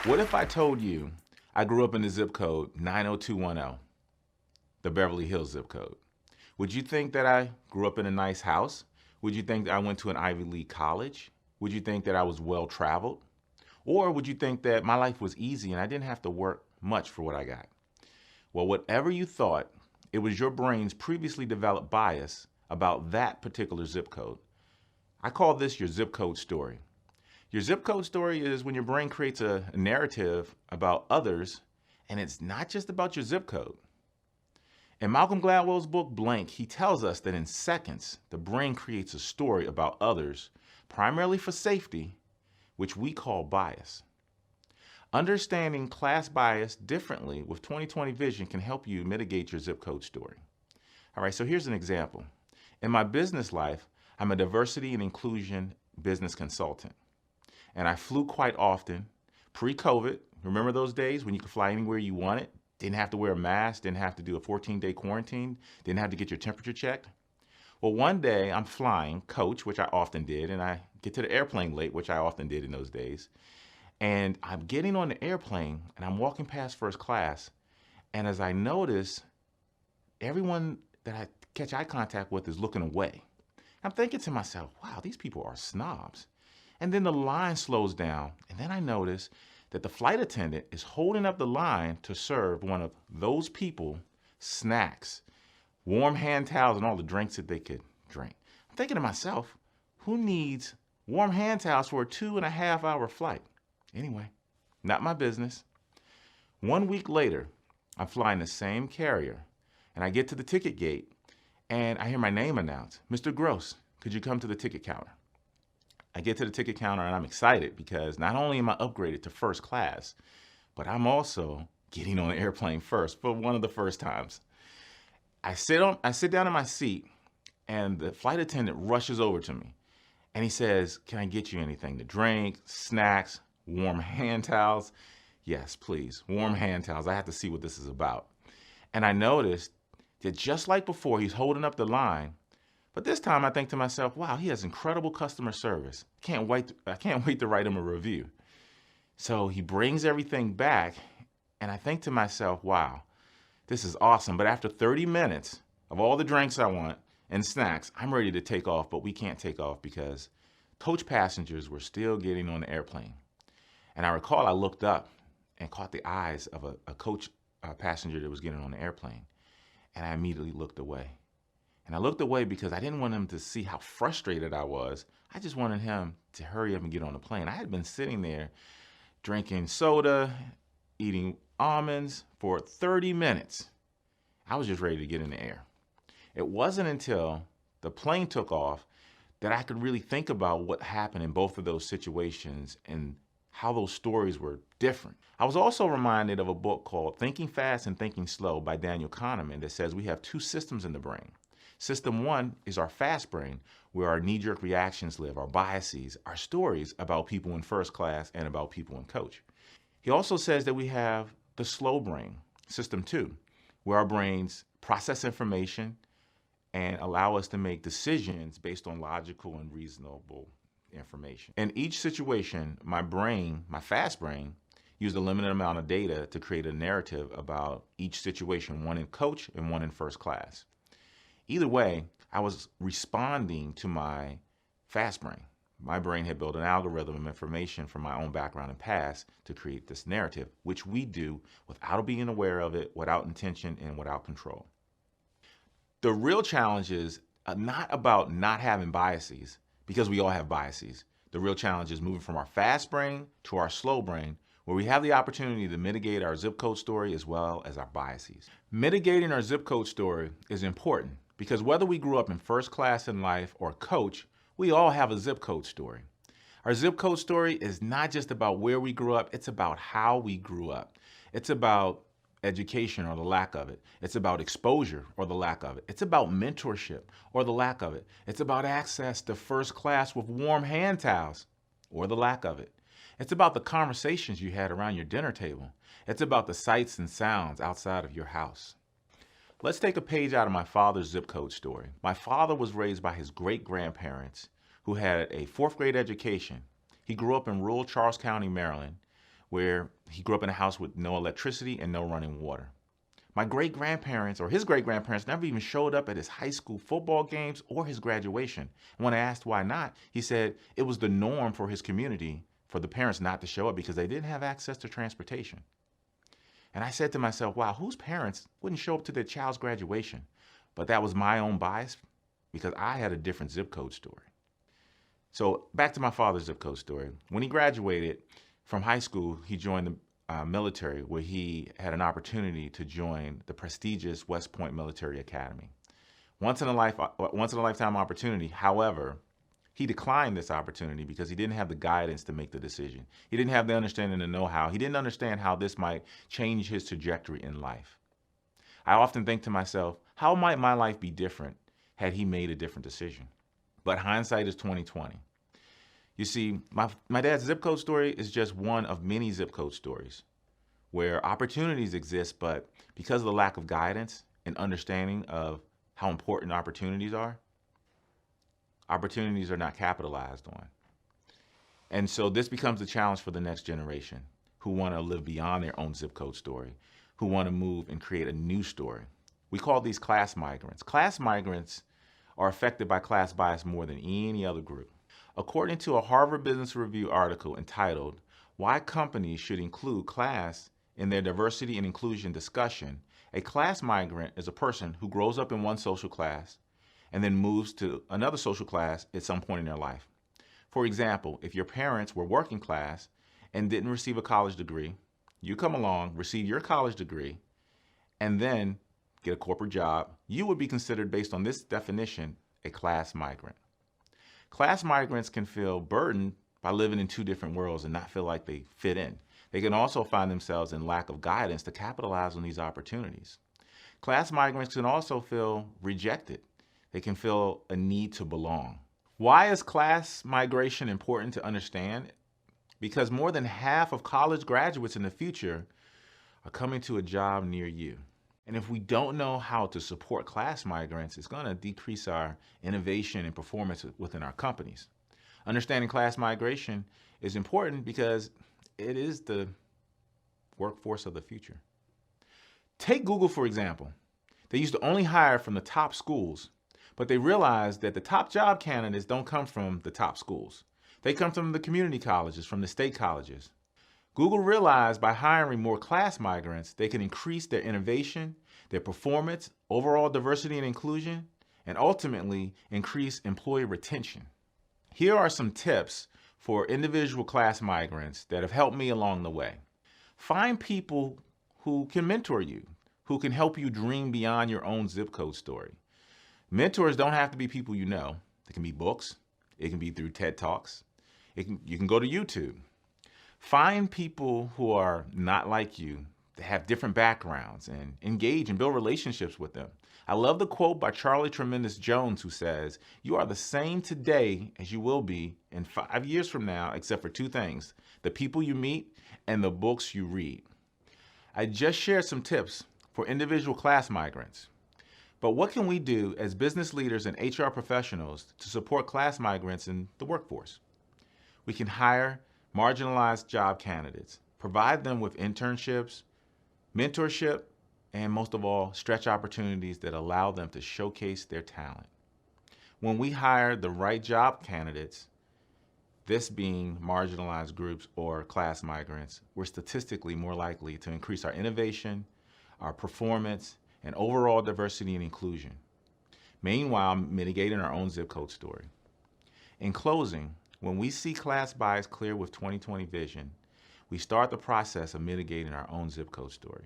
What if I told you I grew up in the zip code 90210, the Beverly Hills zip code? Would you think that I grew up in a nice house? Would you think that I went to an Ivy League college? Would you think that I was well traveled? Or would you think that my life was easy and I didn't have to work much for what I got? Well, whatever you thought, it was your brain's previously developed bias about that particular zip code. I call this your zip code story. Your zip code story is when your brain creates a narrative about others, and it's not just about your zip code. In Malcolm Gladwell's book, Blank, he tells us that in seconds, the brain creates a story about others, primarily for safety, which we call bias. Understanding class bias differently with 20/20 vision can help you mitigate your zip code story. All right, so here's an example. In my business life, I'm a diversity and inclusion business consultant. And I flew quite often pre-COVID. Remember those days when you could fly anywhere you wanted? Didn't have to wear a mask, didn't have to do a 14-day quarantine, didn't have to get your temperature checked. Well, one day I'm flying coach, which I often did, and I get to the airplane late, which I often did in those days. And I'm getting on the airplane and I'm walking past first class. And as I notice, everyone that I catch eye contact with is looking away. I'm thinking to myself, wow, these people are snobs. And then the line slows down, and then I notice that the flight attendant is holding up the line to serve one of those people snacks, warm hand towels, and all the drinks that they could drink. I'm thinking to myself, who needs warm hand towels for a 2.5-hour flight? Anyway, not my business. 1 week later, I'm flying the same carrier, and I get to the ticket gate, and I hear my name announced, Mr. Gross, could you come to the ticket counter? I get to the ticket counter and I'm excited because not only am I upgraded to first class, but I'm also getting on the airplane first for one of the first times. I sit down in my seat and the flight attendant rushes over to me and he says, can I get you anything to drink, snacks, warm hand towels? Yes, please, warm hand towels. I have to see what this is about. And I noticed that just like before, he's holding up the line. But this time I think to myself, wow, he has incredible customer service. I can't wait to write him a review. So he brings everything back and I think to myself, wow, this is awesome. But after 30 minutes of all the drinks I want and snacks, I'm ready to take off, but we can't take off because coach passengers were still getting on the airplane. And I recall I looked up and caught the eyes of a coach passenger that was getting on the airplane. And I immediately looked away. And I looked away because I didn't want him to see how frustrated I was. I just wanted him to hurry up and get on the plane. I had been sitting there drinking soda, eating almonds for 30 minutes. I was just ready to get in the air. It wasn't until the plane took off that I could really think about what happened in both of those situations and how those stories were different. I was also reminded of a book called Thinking Fast and Thinking Slow by Daniel Kahneman that says we have two systems in the brain. System one is our fast brain, where our knee-jerk reactions live, our biases, our stories about people in first class and about people in coach. He also says that we have the slow brain, system two, where our brains process information and allow us to make decisions based on logical and reasonable information. In each situation, my brain, my fast brain, used a limited amount of data to create a narrative about each situation, one in coach and one in first class. Either way, I was responding to my fast brain. My brain had built an algorithm of information from my own background and past to create this narrative, which we do without being aware of it, without intention, and without control. The real challenge is not about not having biases, because we all have biases. The real challenge is moving from our fast brain to our slow brain, where we have the opportunity to mitigate our zip code story as well as our biases. Mitigating our zip code story is important because whether we grew up in first class in life or coach, we all have a zip code story. Our zip code story is not just about where we grew up, it's about how we grew up. It's about education or the lack of it. It's about exposure or the lack of it. It's about mentorship or the lack of it. It's about access to first class with warm hand towels or the lack of it. It's about the conversations you had around your dinner table. It's about the sights and sounds outside of your house. Let's take a page out of my father's zip code story. My father was raised by his great-grandparents who had a 4th grade education. He grew up in rural Charles County, Maryland, where he grew up in a house with no electricity and no running water. My great-grandparents or his great-grandparents never even showed up at his high school football games or his graduation. And when I asked why not, he said it was the norm for his community for the parents not to show up because they didn't have access to transportation. And I said to myself, wow, whose parents wouldn't show up to their child's graduation? But that was my own bias because I had a different zip code story. So back to my father's zip code story. When he graduated from high school, he joined the military, where he had an opportunity to join the prestigious West Point Military Academy. Once in a lifetime opportunity. However, he declined this opportunity because he didn't have the guidance to make the decision. He didn't have the understanding and know-how. He didn't understand how this might change his trajectory in life. I often think to myself, how might my life be different had he made a different decision? But hindsight is 20/20. You see, my dad's zip code story is just one of many zip code stories where opportunities exist, but because of the lack of guidance and understanding of how important opportunities are not capitalized on. And so this becomes a challenge for the next generation who want to live beyond their own zip code story, who want to move and create a new story. We call these class migrants. Class migrants are affected by class bias more than any other group. According to a Harvard Business Review article entitled, "Why Companies Should Include Class in Their Diversity and Inclusion Discussion," a class migrant is a person who grows up in one social class and then moves to another social class at some point in their life. For example, if your parents were working class and didn't receive a college degree, you come along, receive your college degree, and then get a corporate job, you would be considered, based on this definition, a class migrant. Class migrants can feel burdened by living in two different worlds and not feel like they fit in. They can also find themselves in lack of guidance to capitalize on these opportunities. Class migrants can also feel rejected. They can feel a need to belong. Why is class migration important to understand? Because more than half of college graduates in the future are coming to a job near you. And if we don't know how to support class migrants, it's going to decrease our innovation and performance within our companies. Understanding class migration is important because it is the workforce of the future. Take Google, for example. They used to only hire from the top schools, but they realized that the top job candidates don't come from the top schools. They come from the community colleges, from the state colleges. Google realized by hiring more class migrants, they can increase their innovation, their performance, overall diversity and inclusion, and ultimately increase employee retention. Here are some tips for individual class migrants that have helped me along the way. Find people who can mentor you, who can help you dream beyond your own zip code story. Mentors don't have to be people you know. It can be books. It can be through TED Talks. You can go to YouTube. Find people who are not like you, that have different backgrounds, and engage and build relationships with them. I love the quote by Charlie Tremendous Jones, who says, "You are the same today as you will be in 5 years from now, except for two things: the people you meet and the books you read." I just shared some tips for individual class migrants. But what can we do as business leaders and HR professionals to support class migrants in the workforce? We can hire marginalized job candidates, provide them with internships, mentorship, and most of all, stretch opportunities that allow them to showcase their talent. When we hire the right job candidates, this being marginalized groups or class migrants, we're statistically more likely to increase our innovation, our performance, and overall diversity and inclusion, meanwhile mitigating our own zip code story. In closing, when we see class bias clear with 2020 vision, we start the process of mitigating our own zip code story.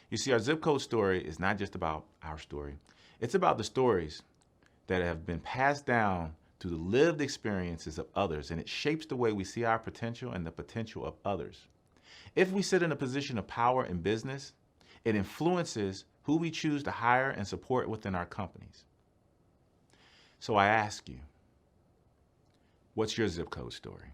You see, our zip code story is not just about our story. It's about the stories that have been passed down through the lived experiences of others, and it shapes the way we see our potential and the potential of others. If we sit in a position of power in business, it influences who we choose to hire and support within our companies. So I ask you, what's your zip code story?